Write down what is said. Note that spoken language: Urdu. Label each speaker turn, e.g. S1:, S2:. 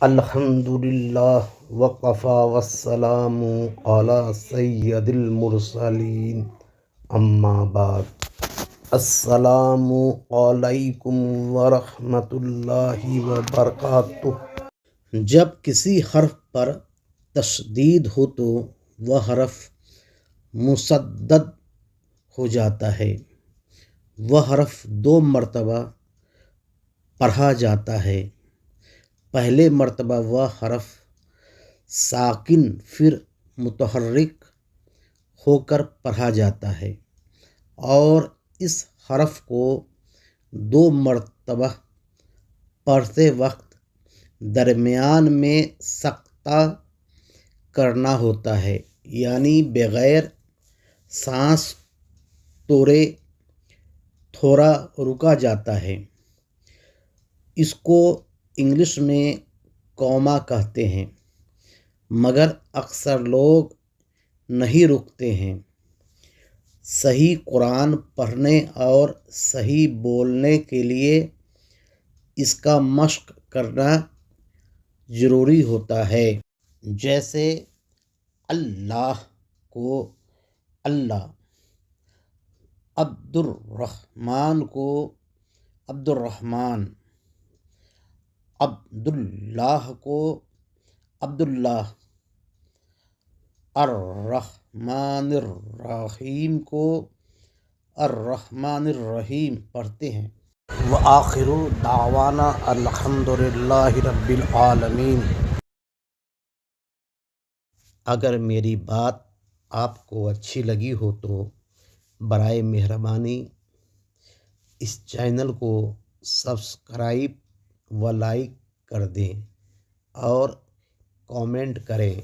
S1: الحمدللہ وقفا والسلام علی سید المرسلین اما بعد السلام علیکم ورحمۃ اللہ وبرکاتہ۔ جب کسی حرف پر تشدید ہو تو وہ حرف مشدد ہو جاتا ہے۔ وہ حرف 2 مرتبہ پڑھا جاتا ہے۔ پہلے مرتبہ وہ حرف ساکن پھر متحرک ہو کر پڑھا جاتا ہے اور اس حرف کو 2 مرتبہ پڑھتے وقت درمیان میں سکتہ کرنا ہوتا ہے، یعنی بغیر سانس توڑے تھوڑا رکا جاتا ہے۔ اس کو انگلش میں کوما کہتے ہیں، مگر اکثر لوگ نہیں رکتے ہیں۔ صحیح قرآن پڑھنے اور صحیح بولنے کے لیے اس کا مشق کرنا ضروری ہوتا ہے۔ جیسے اللہ کو اللہ، عبد الرحمن کو عبد الرحمن، عبداللہ کو عبداللہ، الرحمن الرحیم کو الرحمن الرحیم پڑھتے ہیں۔ وآخر دعوانا الحمدللہ رب العالمین۔ اگر میری بات آپ کو اچھی لگی ہو تو برائے مہربانی اس چینل کو سبسکرائب و لائک کر دیں اور کامنٹ کریں۔